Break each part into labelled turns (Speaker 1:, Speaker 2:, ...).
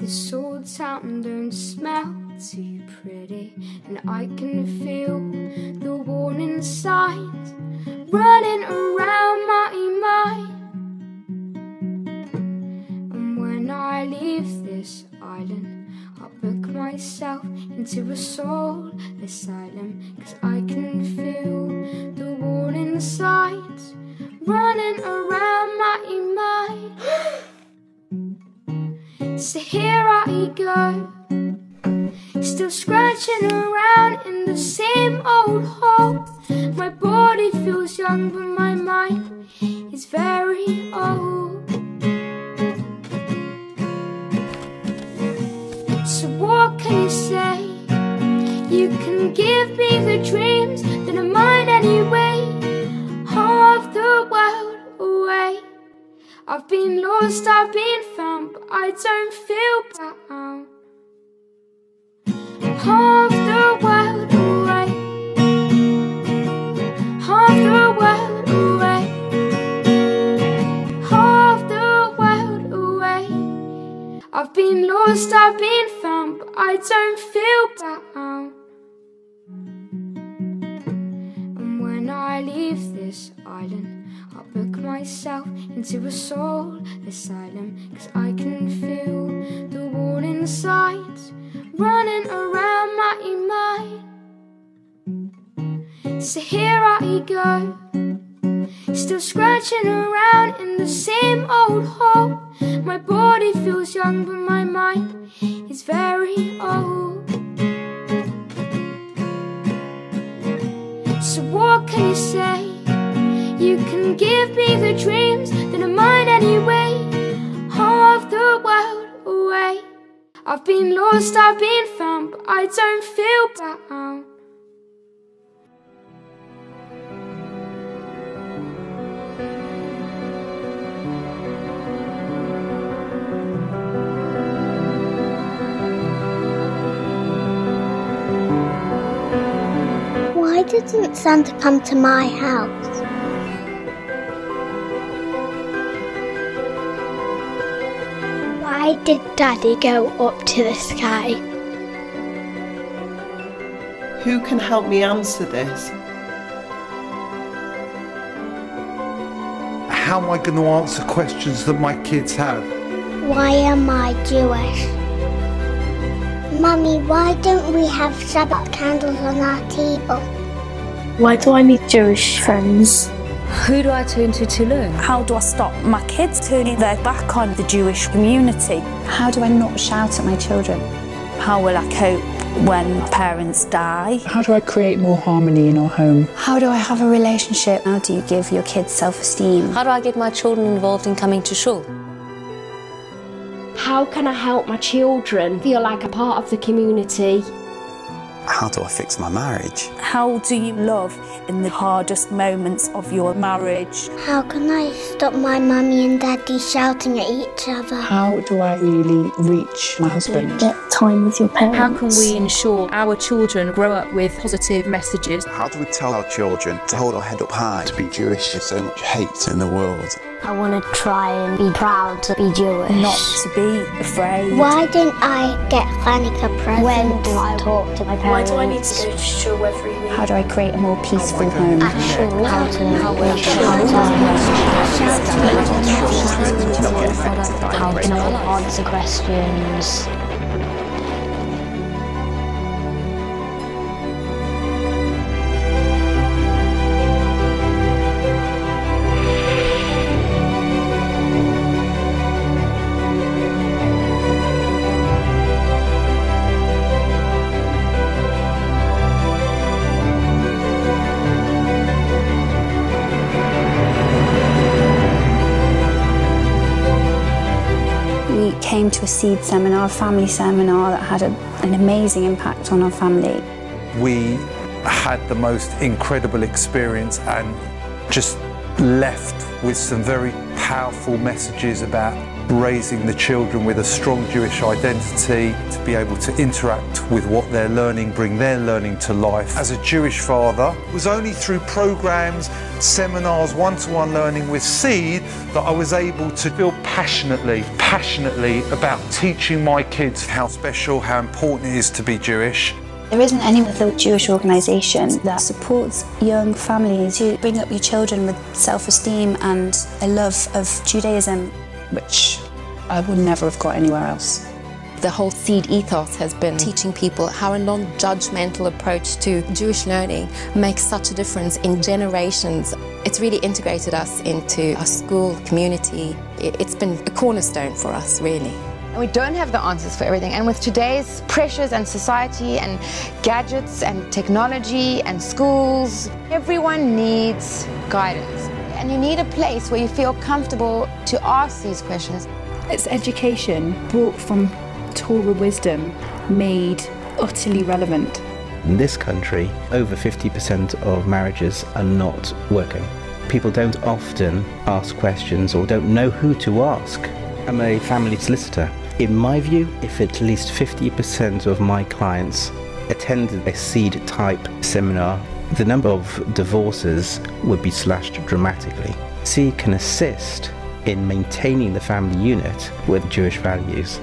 Speaker 1: small town don't smell too pretty, and I can feel the warning signs running around my mind. And when I leave this island, I'll book myself into a soul asylum, 'cause I can feel the warning signs running around my mind. So here I go, still scratching around in the same old hole. My body feels young, but my mind is very old. So what can you say? You can give me the dreams that are mine anyway. Half the world away. I've been lost, I've been found, but I don't feel bound. Half the world away. Half the world away. Half the world away. I've been lost, I've been found, but I don't feel bound. And when I leave this island, I'll book myself into a soul asylum, 'cause I can feel the warning signs running around my mind. So here I go, still scratching around in the same old hole. My body feels young, but my mind is very old. So what can you say? You can give me the dreams that are mine anyway. Half the world away. I've been lost, I've been found, but I don't feel bound.
Speaker 2: Why didn't Santa come to my house? Why did Daddy go up to the sky?
Speaker 3: Who can help me answer this?
Speaker 4: How am I going to answer questions that my kids have?
Speaker 2: Why am I Jewish? Mummy, why don't we have Sabbath candles on our table?
Speaker 5: Why do I need Jewish friends?
Speaker 6: Who do I turn to learn?
Speaker 7: How do I stop my kids turning their back on the Jewish community?
Speaker 8: How do I not shout at my children?
Speaker 7: How will I cope when parents die?
Speaker 9: How do I create more harmony in our home?
Speaker 8: How do I have a relationship? How do you give your kids self-esteem?
Speaker 6: How do I get my children involved in coming to shul?
Speaker 5: How can I help my children feel like a part of the community?
Speaker 10: How do I fix my marriage?
Speaker 7: How do you love in the hardest moments of your marriage?
Speaker 2: How can I stop my mummy and daddy shouting at each other?
Speaker 9: How do I really reach my husband?
Speaker 5: Get time with your parents.
Speaker 11: How can we ensure our children grow up with positive messages?
Speaker 10: How do we tell our children to hold our head up high? To be Jewish, there's so much hate in the world.
Speaker 2: I want to try and be proud to be Jewish.
Speaker 7: Not to be afraid.
Speaker 2: Why don't I get Hanukkah presents? When do I talk to my parents?
Speaker 5: Why do I need to go to shul every week?
Speaker 8: How do I create a more peaceful home?
Speaker 2: How can I answer questions?
Speaker 8: We came to a seed seminar, a family seminar that had an amazing impact on our family.
Speaker 4: We had the most incredible experience and just left with some very powerful messages about raising the children with a strong Jewish identity, to be able to interact with what they're learning, bring their learning to life. As a Jewish father, it was only through programs, seminars, one-to-one learning with Seed that I was able to feel passionately about teaching my kids how special, how important it is to be Jewish.
Speaker 8: There isn't any other Jewish organisation that supports young families to bring up your children with self-esteem and a love of Judaism,
Speaker 9: which I would never have got anywhere else.
Speaker 6: The whole Seed ethos has been teaching people how a non-judgmental approach to Jewish learning makes such a difference in generations. It's really integrated us into our school community. It's been a cornerstone for us, really.
Speaker 12: We don't have the answers for everything, and with today's pressures and society and gadgets and technology and schools, everyone needs guidance. And you need a place where you feel comfortable to ask these questions.
Speaker 8: It's education brought from Torah wisdom, made utterly relevant.
Speaker 13: In this country, over 50% of marriages are not working. People don't often ask questions or don't know who to ask. I'm a family solicitor. In my view, if at least 50% of my clients attended a Seed type seminar, the number of divorces would be slashed dramatically. Seed can assist in maintaining the family unit with Jewish values.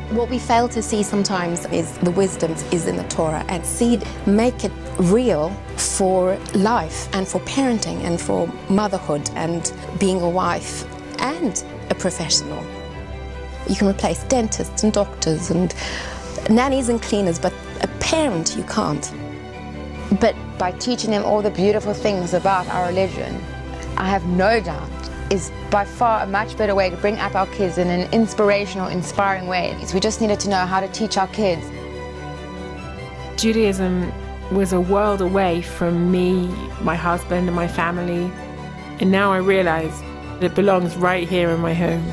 Speaker 6: What we fail to see sometimes is the wisdom is in the Torah, and Seed make it real for life and for parenting and for motherhood and being a wife and a professional. You can replace dentists and doctors and nannies and cleaners, but a parent you can't.
Speaker 12: But by teaching them all the beautiful things about our religion, I have no doubt is by far a much better way to bring up our kids in an inspirational, inspiring way. We just needed to know how to teach our kids.
Speaker 14: Judaism was a world away from me, my husband and my family, and now I realise it belongs right here in my home.